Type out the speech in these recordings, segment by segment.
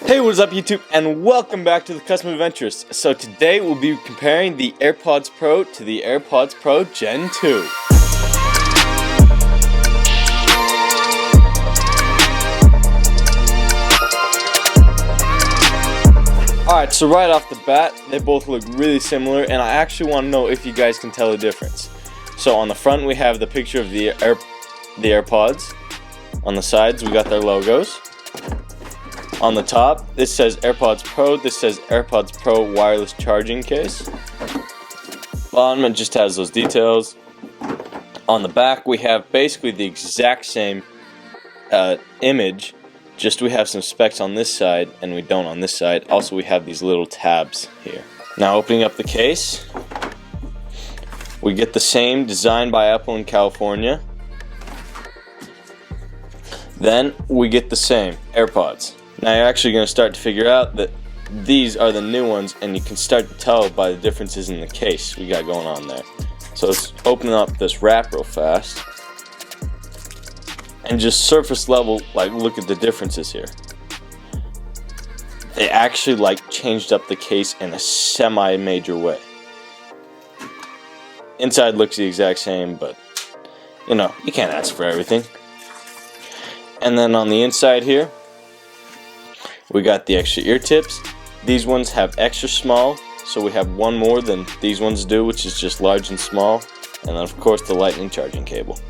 Hey, what is up YouTube, and welcome back to the Custom Adventures. So today we'll be comparing the AirPods Pro to the AirPods Pro Gen 2. Alright, so right off the bat, they both look really similar, and I actually want to know if you guys can tell the difference. So on the front we have the picture of the AirPods. On the sides we got their logos. On the top, this says AirPods Pro, this says AirPods Pro wireless charging case. Bottom, it just has those details. On the back, we have basically the exact same image, just we have some specs on this side and we don't on this side. Also, we have these little tabs here. Now, opening up the case, we get the same design by Apple in California. Then, we get the same AirPods. Now you're actually going to start to figure out that these are the new ones, and you can start to tell by the differences in the case we got going on there. So let's open up this wrap real fast and just surface level, like, look at the differences here. They actually changed up the case in a semi-major way. Inside looks the exact same, but you know, you can't ask for everything. And then on the inside here, we got the extra ear tips. These ones have extra small, so we have one more than these ones do, which is just large and small. And then of course the lightning charging cable.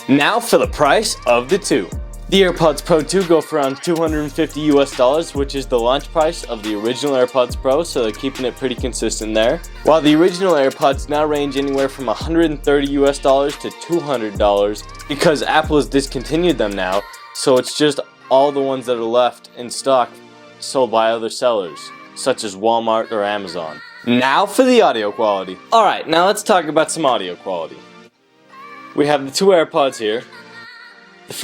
Now for the price of the two. The AirPods Pro 2 go for around $250 US, which is the launch price of the original AirPods Pro, so they're keeping it pretty consistent there. While the original AirPods now range anywhere from $130 US to $200 because Apple has discontinued them now, so it's just all the ones that are left in stock sold by other sellers, such as Walmart or Amazon. Now for the audio quality. Alright, now let's talk about some audio quality. We have the two AirPods here. The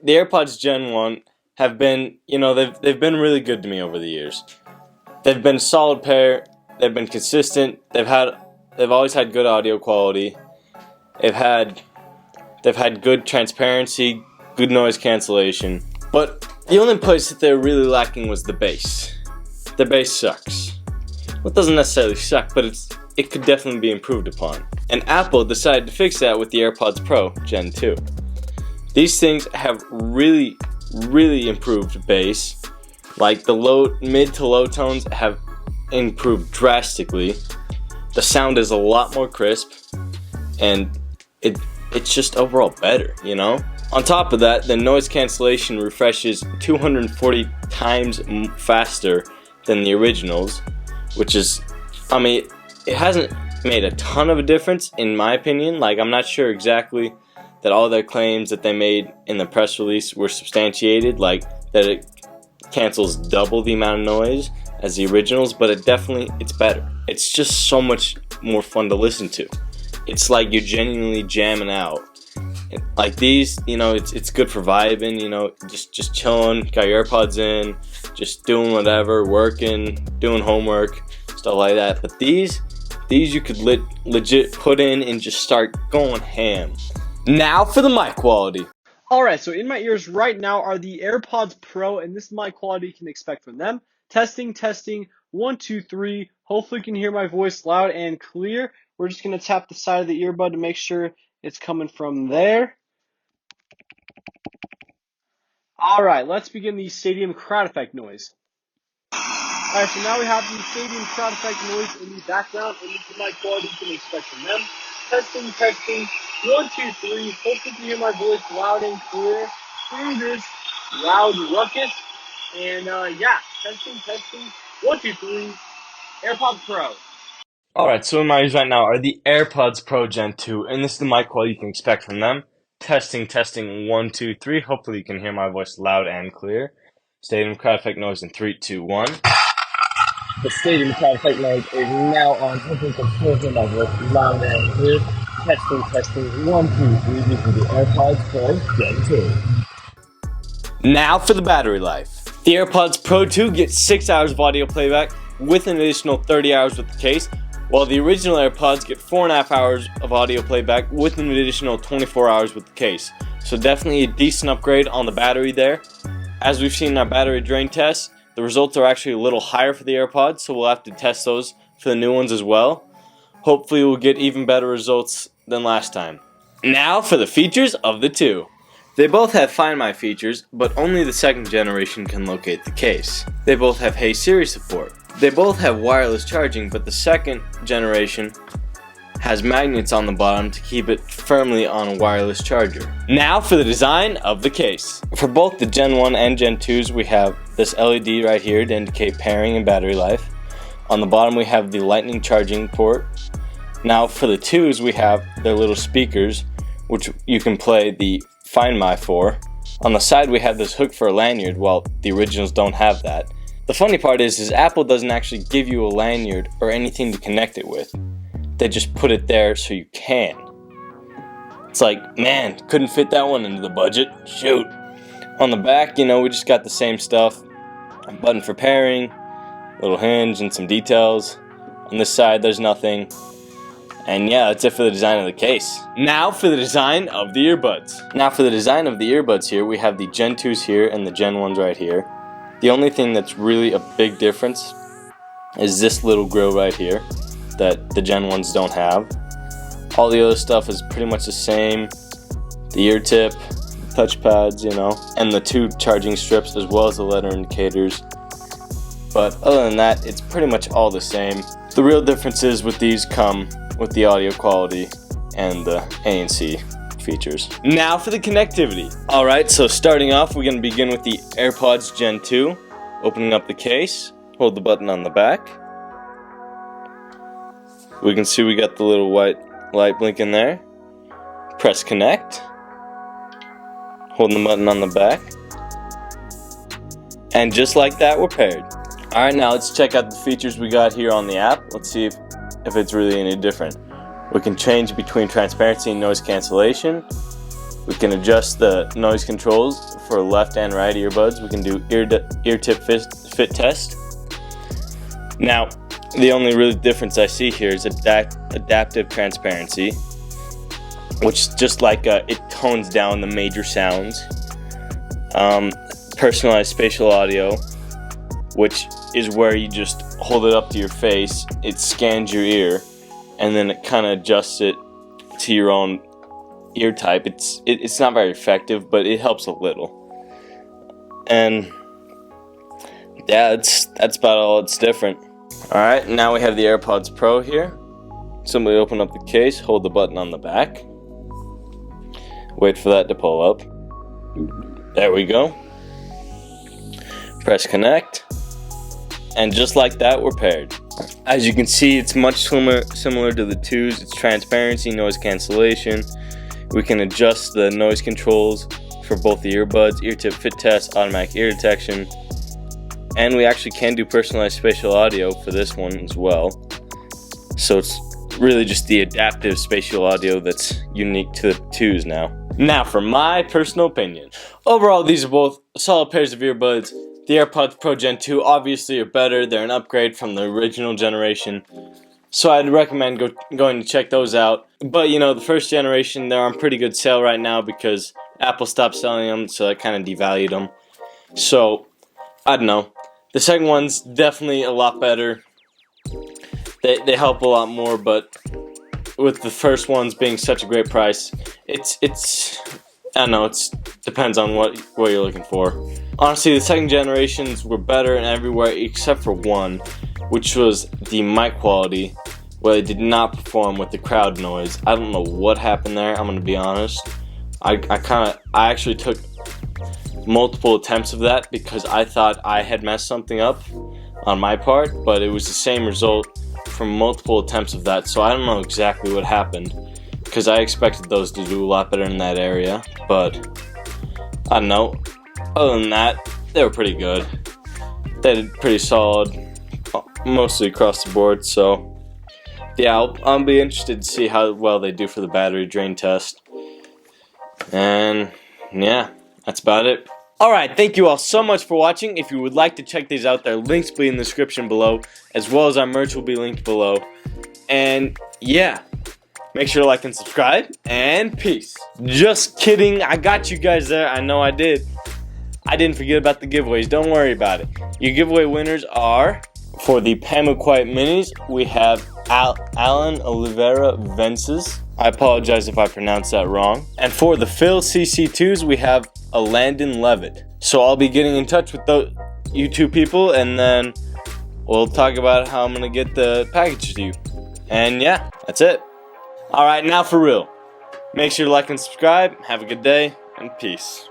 AirPods Gen 1 have been, they've been really good to me over the years. They've been a solid pair, they've been consistent, they've always had good audio quality. They've had good transparency, good noise cancellation. But the only place that they're really lacking was the bass. The bass sucks. Well, it doesn't necessarily suck, but it could definitely be improved upon. And Apple decided to fix that with the AirPods Pro Gen 2. These things have really, really improved bass. Like the mid to low tones have improved drastically. The sound is a lot more crisp, and it's just overall better, you know? On top of that, the noise cancellation refreshes 240 times faster than the originals, which is, it hasn't made a ton of a difference in my opinion. Like, I'm not sure exactly that all their claims that they made in the press release were substantiated, like that it cancels double the amount of noise as the originals, but it's better. It's just so much more fun to listen to. It's like you're genuinely jamming out. Like these, it's good for vibing, just chilling, got your AirPods in, just doing whatever, working, doing homework, stuff like that. But these you could legit put in and just start going ham. Now for the mic quality. Alright, so in my ears right now are the AirPods Pro, and this is my quality you can expect from them. Testing, 1, 2, 3. Hopefully you can hear my voice loud and clear. We're just going to tap the side of the earbud to make sure it's coming from there. Alright, let's begin the stadium crowd effect noise. Alright, so now we have the stadium crowd effect noise in the background, and this is my quality you can expect from them. Testing, 1, 2, 3. Hopefully you can hear my voice loud and clear through this loud ruckus. And yeah, testing, 1, 2, 3. AirPods Pro. Alright, so in my ears right now are the AirPods Pro Gen 2, and this is the mic quality you can expect from them. Testing, 1, 2, 3. Hopefully you can hear my voice loud and clear. Stadium crowd effect noise in 3, 2, 1. The stadium crowd effect noise is now on. Hopefully you can hear my voice loud and clear. Testing, 1, 2, 3. These are the AirPods Pro Gen 2. Now for the battery life. The AirPods Pro 2 gets 6 hours of audio playback with an additional 30 hours with the case, while the original AirPods get 4.5 hours of audio playback with an additional 24 hours with the case. So definitely a decent upgrade on the battery there. As we've seen in our battery drain tests, the results are actually a little higher for the AirPods, so we'll have to test those for the new ones as well. Hopefully we'll get even better results than last time. Now for the features of the two. They both have Find My features, but only the second generation can locate the case. They both have Hey Siri support. They both have wireless charging, but the second generation has magnets on the bottom to keep it firmly on a wireless charger. Now for the design of the case. For both the Gen 1 and Gen 2s, we have this LED right here to indicate pairing and battery life. On the bottom we have the lightning charging port. Now for the 2s, we have their little speakers, which you can play the Find My for. On the side we have this hook for a lanyard, while the originals don't have that. The funny part is Apple doesn't actually give you a lanyard or anything to connect it with. They just put it there so you can. It's like, man, couldn't fit that one into the budget. Shoot. On the back, we just got the same stuff. A button for pairing, little hinge, and some details. On this side, there's nothing. And yeah, that's it for the design of the case. Now for the design of the earbuds. Now for the design of the earbuds here, we have the Gen 2s here and the Gen 1s right here. The only thing that's really a big difference is this little grill right here that the Gen 1s don't have. All the other stuff is pretty much the same. The ear tip, touch pads, and the two charging strips as well as the letter indicators. But other than that, it's pretty much all the same. The real differences with these come with the audio quality and the ANC features. Now for the connectivity. Alright, so starting off, we're going to begin with the AirPods Gen 2. Opening up the case, hold the button on the back. We can see we got the little white light blinking there. Press connect. Hold the button on the back. And just like that, we're paired. Alright, now let's check out the features we got here on the app. Let's see if it's really any different. We can change between transparency and noise cancellation. We can adjust the noise controls for left and right earbuds. We can do ear tip fit test. Now, the only really difference I see here is adaptive transparency, which just like it tones down the major sounds. Personalized spatial audio, which is where you just hold it up to your face, it scans your ear, and then it kind of adjusts it to your own ear type. It's not very effective, but it helps a little. And yeah, that's about all it's different. Alright, now we have the AirPods Pro here. Simply open up the case, hold the button on the back. Wait for that to pull up. There we go. Press connect. And just like that, we're paired. As you can see, it's much similar to the 2s. It's transparency, noise cancellation. We can adjust the noise controls for both the earbuds, ear tip fit test, automatic ear detection. And we actually can do personalized spatial audio for this one as well. So it's really just the adaptive spatial audio that's unique to the 2s now. Now for my personal opinion. Overall, these are both solid pairs of earbuds. The AirPods Pro Gen 2 obviously are better. They're an upgrade from the original generation. So I'd recommend going to check those out. But the first generation, they're on pretty good sale right now because Apple stopped selling them, so that kind of devalued them. So, I don't know. The second one's definitely a lot better. They help a lot more, but with the first ones being such a great price, it's I don't know, it depends on what you're looking for. Honestly, the second generations were better in everywhere except for one, which was the mic quality, where they did not perform with the crowd noise. I don't know what happened there, I'm gonna be honest. I actually took multiple attempts of that because I thought I had messed something up on my part, but it was the same result from multiple attempts of that, so I don't know exactly what happened because I expected those to do a lot better in that area, but I don't know. Other than that, they were pretty good. They did pretty solid, mostly across the board, so yeah, I'll be interested to see how well they do for the battery drain test. And yeah, that's about it. Alright, thank you all so much for watching. If you would like to check these out, their links will be in the description below, as well as our merch will be linked below. And yeah, make sure to like and subscribe, and peace. Just kidding, I got you guys there, I know I did. I didn't forget about the giveaways. Don't worry about it. Your giveaway winners are, for the Pamela Quiet Minis, we have Alan Oliveira Vences. I apologize if I pronounced that wrong. And for the Phil CC2s, we have a Landon Levitt. So I'll be getting in touch with you two people, and then we'll talk about how I'm going to get the package to you. And yeah, that's it. Alright, now for real. Make sure to like and subscribe. Have a good day, and peace.